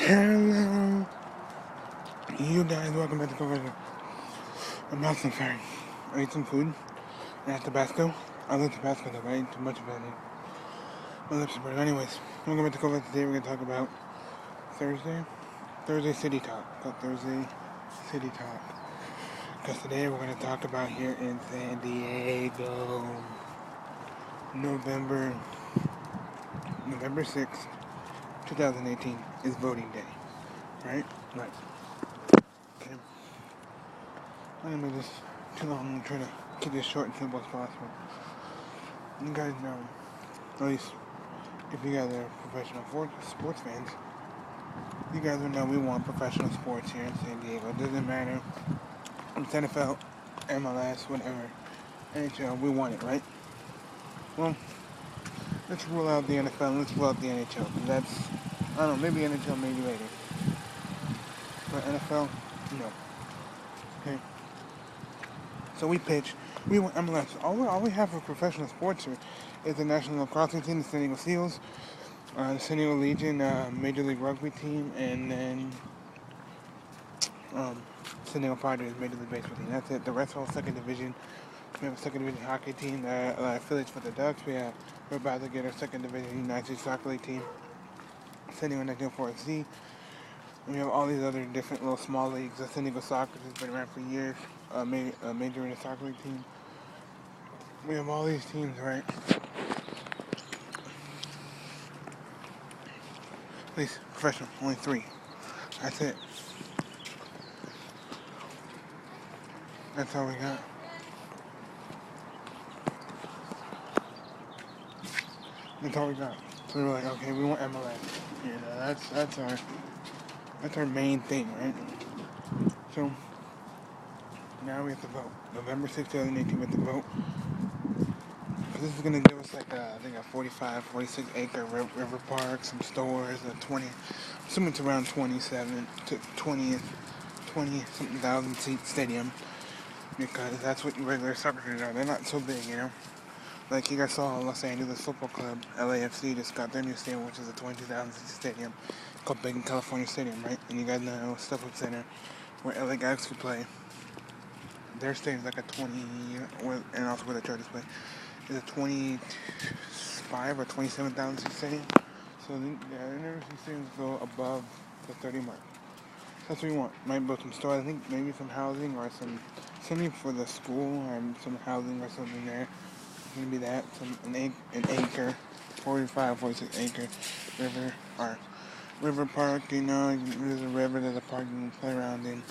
Hello, you guys. Welcome back to Cover. I'm not so sorry. I ate some food. I had Tabasco. I love Tabasco though. I ate too much of it. My lips are burning. Anyways, welcome back to Cover. Today we're gonna talk about Thursday City Talk. Thursday City Talk. Because today we're gonna talk about here in San Diego, November 6th, 2018 is voting day. Right? Right. Okay. I'm gonna make this too long. I'm gonna try to keep this short and simple as possible. You guys know, at least if you guys are professional sports fans, you guys will know we want professional sports here in San Diego. It doesn't matter if it's NFL, MLS, whatever, NHL, we want it, right? Well, let's rule out the NFL and let's rule out the NHL. That's, I don't know, maybe NHL maybe later. But NFL, no. Okay. So we pitch. We want MLS. All we have for professional sports here is the National Lacrosse team, the San Diego Seals, the San Diego Legion, Major League Rugby team, and then San Diego Padres, Major League Baseball team. That's it. The rest are all second division. We have a second division hockey team that affiliates for the Ducks. We're about to get our second division United States Soccer League team, San Diego 1904C. We have all these other different little small leagues. The San Diego Soccer has been around for years. Major League Soccer League team. We have all these teams, right? At least professional, only 3. That's it. That's all we got. That's all we got. So we were like, okay, we want MLS. You know, that's our main thing, right? So now we have to vote. November 6th, 2018, we have to vote. This is gonna give us like I think a 46 acre river park, some stores, assuming it's around 27 to 20 something thousand seat stadium, because that's what regular soccer teams are. They're not so big, you know. Like you guys saw Los Angeles Football Club, LAFC, just got their new stadium, which is a 22,000 seat stadium called Bacon California Stadium, right? And you guys know Staples Center, where LA Galaxy play. Their stadium's like a 20, and also where the Chargers play, is a 25 or 27,000 seat stadium. So I never see stadiums go above the 30 mark. That's what we want. Might build some stores. I think maybe some housing or something for the school, or some housing or something there. Maybe that, an acre, 45, 46 acre river park, you know, there's a river, there's a park you can play around in.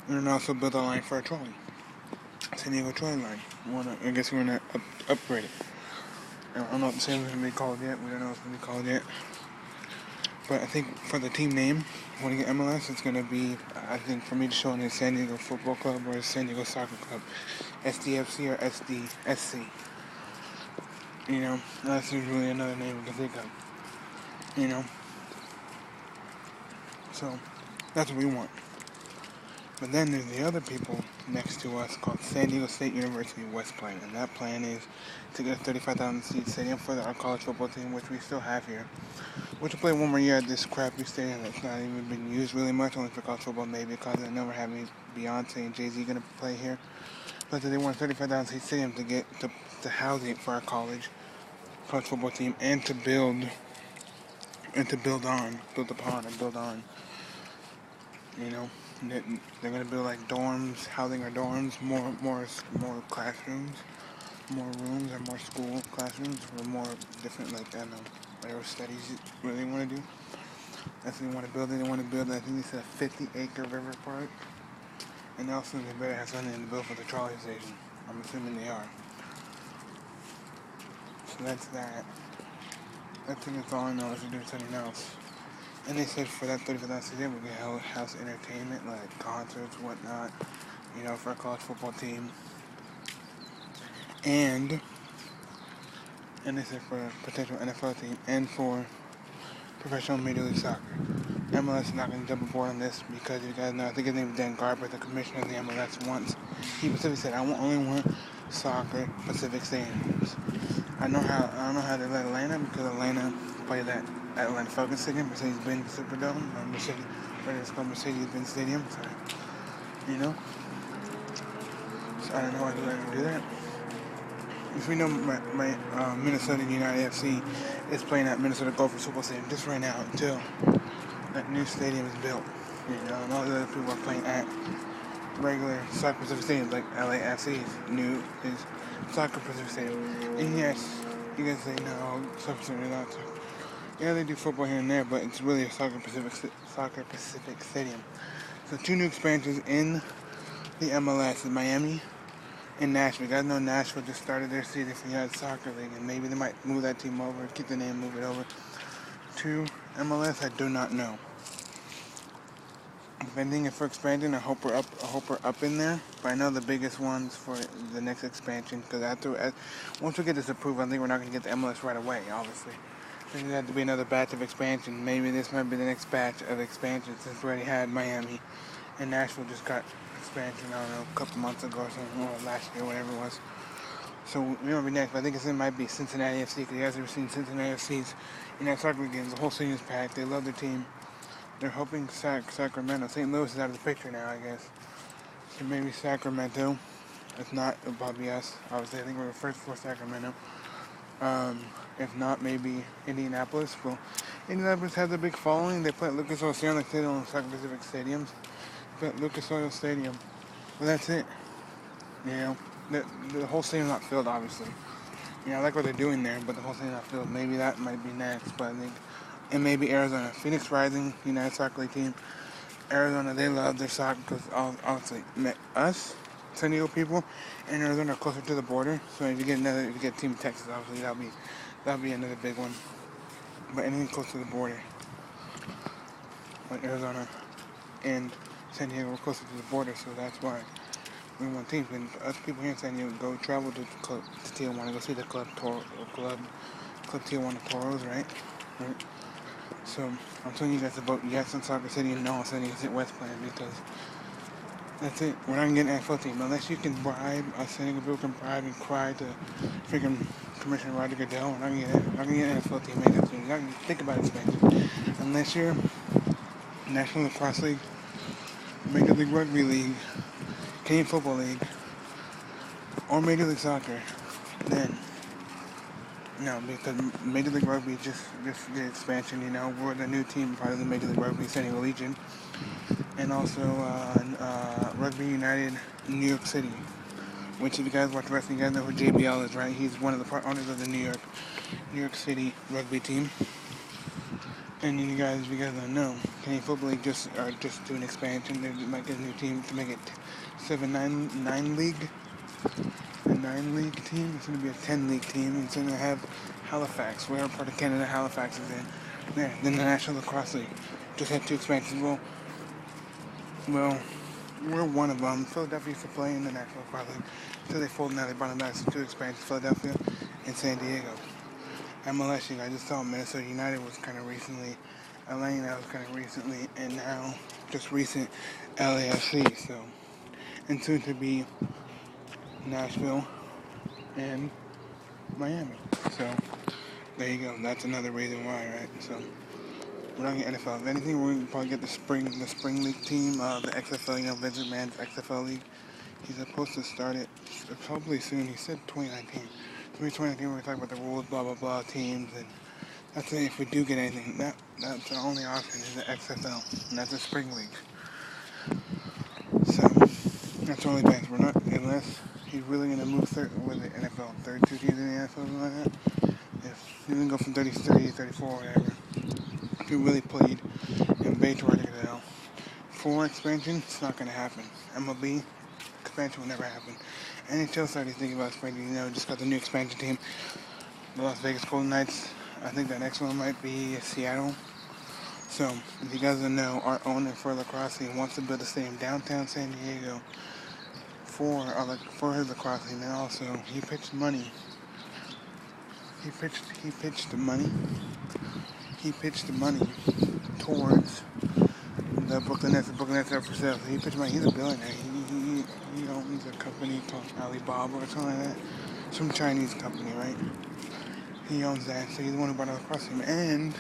And then also build a line for a trolley. San Diego trolley line. I guess we want to upgrade it. I don't know what the same is going to be called yet. We don't know what it's going to be called yet. But I think for the team name, when you get MLS, it's going to be, I think for me to show it San Diego Football Club or San Diego Soccer Club. SDFC or SDSC. You know, that's really another name we can think of. You know? So, that's what we want. But then there's the other people next to us called San Diego State University West Plan. And that plan is to get a 35,000 seat stadium for our college football team, which we still have here. Which will play one more year at this crappy stadium that's not even been used really much, only for college football, maybe because they never have any Beyonce and Jay-Z going to play here. But they want a 35,000 seat stadium to get to house it for our college football team, and to build on. You know, they're gonna build like dorms, housing our dorms, more classrooms, more rooms, or more school classrooms, or more different, like I don't know, whatever studies you really want to do. That's what they want to build. They want to build, I think they said, a 50-acre river park, and also they better have something to build for the trolley station. I'm assuming they are. So that's that. I think that's all I know. If we do something else. And they said for that 35,000 stadium, we can house entertainment, like concerts, whatnot, you know, for a college football team. And they said for a potential NFL team, and for professional Major League Soccer. MLS is not going to jump aboard on this because you guys know, I think his name is Dan Garber, the commissioner of the MLS once. He specifically said, I only want soccer Pacific stadiums. I don't know how they let Atlanta, because Atlanta plays at Atlanta Falcons Stadium, Mercedes-Benz Superdome, it's called Mercedes-Benz Stadium. So, you know, so I don't know why they do that. If we know my Minnesota United FC is playing at Minnesota Gophers Football Stadium just right now until that new stadium is built. You know, and all the other people are playing at regular Soccer Pacific Stadium, like LAFC is Soccer Pacific Stadium. And yes, you guys say no, Soccer Pacific is not. Yeah, they do football here and there, but it's really a Soccer Pacific Stadium. So 2 new expansions in the MLS in Miami and Nashville. You guys know Nashville just started their season for the United Soccer League, and maybe they might move that team over, keep the name, move it over to MLS. I do not know. Depending if we're expanding, I hope we're up in there. But I know the biggest ones for the next expansion, because once we get this approved, I think we're not going to get the MLS right away. Obviously, there's going to have to be another batch of expansion. Maybe this might be the next batch of expansion, since we already had Miami and Nashville just got expansion. I don't know, a couple months ago or something, or last year, whatever it was. So we might be next. But I think it might be Cincinnati FC. Because you guys ever seen Cincinnati FC's United Soccer League games? The whole stadium's packed. They love their team. They're hoping Sacramento. St. Louis is out of the picture now, I guess. So maybe Sacramento. If not, it'll probably be us. Obviously, I think we're the first for Sacramento. If not, maybe Indianapolis. Well, Indianapolis has a big following. They play at Lucas Oil Stadium, like they do on Soccer Pacific Stadiums. They play at Lucas Oil Stadium. Well, that's it. You know, the whole stadium's not filled, obviously. You know, I like what they're doing there, but the whole stadium's not filled. Maybe that might be next, but I think... And maybe Arizona. Phoenix Rising, United Soccer League team. Arizona, they love their soccer because obviously us, San Diego people, and Arizona are closer to the border. So if you get a team in Texas, obviously that'll be another big one. But anything close to the border, like Arizona and San Diego, we're closer to the border, so that's why we want teams. And us people here in San Diego go travel to Tijuana, go see the club Tijuana Toros, right? So I'm telling you guys about yes on Soccer City and no on San Diego West Plan, because that's it. We're not getting an NFL team unless you can bribe us. San Diego people can bribe and cry to freaking Commissioner Roger Goodell. We're not gonna get an NFL team. You're not gonna think about expansion unless you're National Lacrosse League, Major League Rugby League, Canadian Football League, or Major League Soccer. Then. No, because Major League Rugby just did expansion, you know. We're the new team, part of the Major League Rugby San Diego Legion. And also Rugby United New York City. Which, if you guys watch wrestling, you guys know who JBL is, right? He's one of the part owners of the New York City rugby team. And if you guys don't know, Canadian Football League just doing expansion. They might get a new team to make it 9 league. A 9-league team. It's going to be a 10-league team. It's going to have Halifax, where part of Canada Halifax is in. There. Then the National Lacrosse League just had 2 expansions. Well, we're one of them. Philadelphia used to play in the National Lacrosse League until they folded. Now they brought them back to 2 expansions: Philadelphia and San Diego. MLS, I just saw Minnesota United was kind of recently. Atlanta was kind of recently, and now just recent LAFC. So, and soon to be Nashville and Miami. So there you go. That's another reason why, right? So we're not getting NFL. If anything, we're gonna probably get the spring league team, the XFL. You know, Vince McMahon's XFL league. He's supposed to start it probably soon. He said 2019. 2019, we're gonna talk about the rules, blah blah blah, teams, and that's it. If we do get anything, that's our only option is the XFL, and that's a spring league. So that's the only chance. We're not unless he's really going to move with the NFL, 32 teams in the NFL, something like that. If he can go from 33 to 34 or whatever. If he really played in Bay to Roger Goodell. For expansion, it's not going to happen. MLB expansion will never happen. NHL started thinking about expansion, you know, just got the new expansion team. The Las Vegas Golden Knights. I think the next one might be Seattle. So, if you guys don't know, our owner for lacrosse team wants to build a stadium downtown San Diego for his lacrosse team, and also he pitched money. He pitched the money towards the Brooklyn Nets. The Brooklyn Nets are for sale. So he pitched money. He's a billionaire. He owns a company called Alibaba or something like that. Some Chinese company, right? He owns that. So he's the one who bought the lacrosse team. And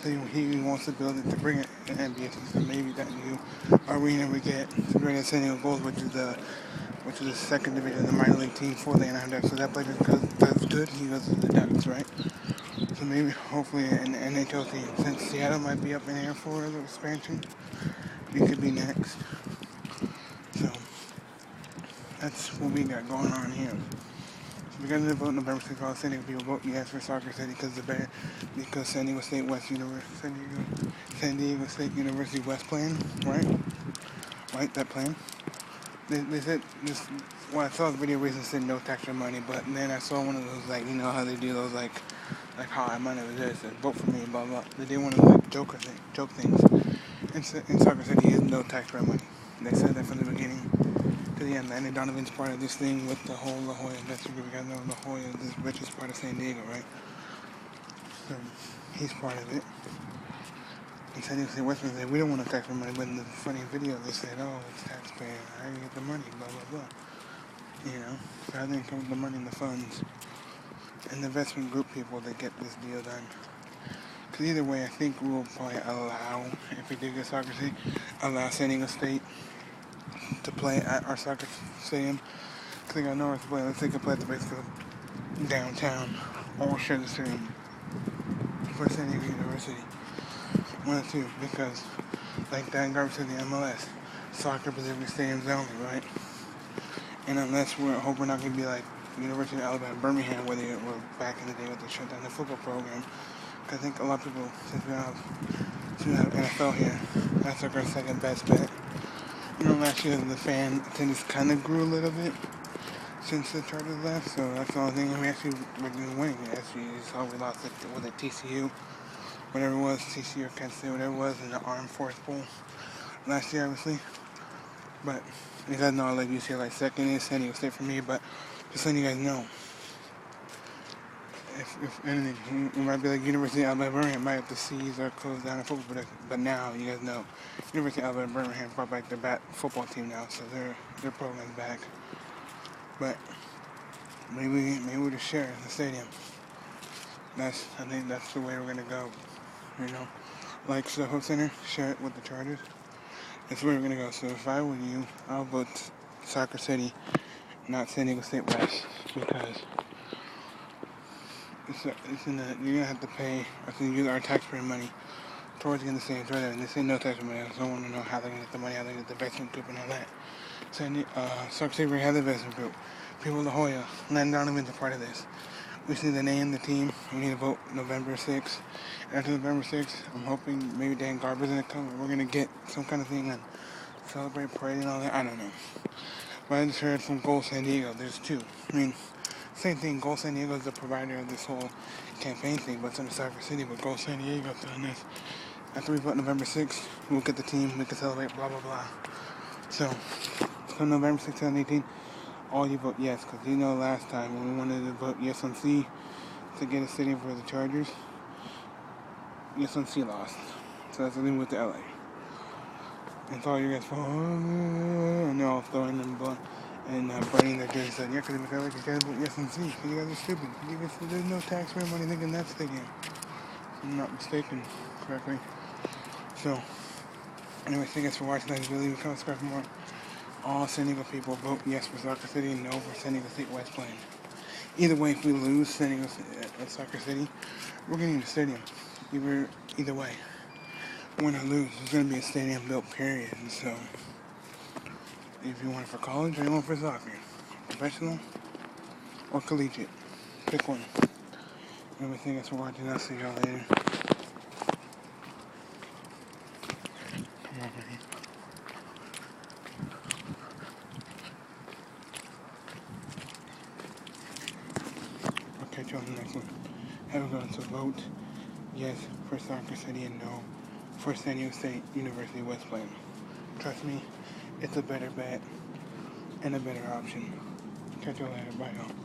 he wants to build it to bring it to NBA. So maybe that new arena we get to bring San Diego Gulls, which is the second division of the minor league team for the Anaheim Ducks. So that player does good. He goes to the Ducks, right? So maybe, hopefully, an NHL team. Since Seattle might be up in air for the expansion, we could be next. So that's what we got going on here. So we got to vote November 6th. All San Diego people vote yes for Soccer City because San Diego State West University, San Diego State University West plan, right? Right, that plan. They said this. Well, I saw the video recently said no tax or money, but then I saw one of those, like, you know how they do those, like how I money was this, and vote for me, blah blah. They did one of those, like, joke things. In Soccer City is no tax or money. They said that from the beginning to the end. Landon Donovan's part of this thing with the whole La Jolla investor group. You guys know La Jolla is the richest part of San Diego, right? So he's part of it. And San Diego State Western said, we don't want to tax for money, but in the funny video they said, oh, it's taxpayer, how do you get the money, blah blah blah. You know, so how do they come with the money and the funds and the investment group people that get this deal done? Because either way, I think we will probably allow, if we do get Soccer City, allow San Diego State to play at our soccer stadium. Because they got nowhere to play. Let's say they can play at the baseball downtown or share the stadium for San Diego University. One or two, because like that garbage to the MLS, soccer specific stadiums only, right? And unless I hope we're not going to be like University of Alabama, Birmingham, where they were back in the day where they shut down the football program. Because I think a lot of people, since we have NFL here, that's like our second best bet. You know, last year the fan attendance kind of grew a little bit since the Chargers left, so that's the only thing we actually were winning. Actually, you saw we lost it with TCU, whatever it was, TCU or Kansas City, whatever it was, in the Armed Force Bowl last year, obviously. But you guys know I like UCLA second is San Diego State for me, but just letting you guys know, if anything, it might be like University of Alabama Birmingham might have to seize or close down the football production. But now you guys know University of Alabama Birmingham brought back their football team now, so their program's back. But maybe we'll just share the stadium. I think that's the way we're gonna go. You know, like Soho Center, share it with the Chargers. That's the way we're gonna go. So if I were you, I'll vote Soccer City, not San Diego State West, because you're gonna have to pay, I think, use our taxpayer money towards getting the stadium right there. And they say no taxpayer money, so I want to know how they're gonna get the money, how they get the investment group and all that. So Soccer City we have the investment group. People of La Jolla, Landon Donovan's a part of this. We just need to name the team. We need to vote November 6th. After November 6th, I'm hoping maybe Dan Garber's gonna come and we're gonna get some kind of thing and celebrate parade and all that. I don't know. But I just heard from Goal San Diego, there's two. I mean, same thing, Goal San Diego is the provider of this whole campaign thing, but it's in Soccer City, but Goal San Diego doing this. After we vote November 6th, we'll get the team, we can celebrate, blah, blah, blah. So November 6th, 2018, all you vote yes, because you know last time when we wanted to vote yes on C to get a stadium for the Chargers, yes on C lost. So that's the thing with the LA. And so all you guys and they're all throwing them and burning their jerseys. Yeah, because they feel like you guys vote yes on C, because you guys are stupid. You guys, there's no taxpayer money thinking that stadium. If I'm not mistaken correctly. So, anyway, thank you guys for watching. Guys, really, we come subscribe for more. All San Diego people vote yes for Soccer City and no for San Diego State West playing. Either way, if we lose San Diego Soccer City, we're getting a stadium. Either way, win or lose, there's going to be a stadium built, period. So, if you want it for college or you want it for soccer, professional or collegiate, pick one. Anyway, thank you guys for watching. I'll see y'all later. Come on, man. I'll catch you on the next one. Have a good one. So vote yes for Soccer City and no for San Diego State University West Plan. Trust me, it's a better bet and a better option. Catch you later. Bye, y'all.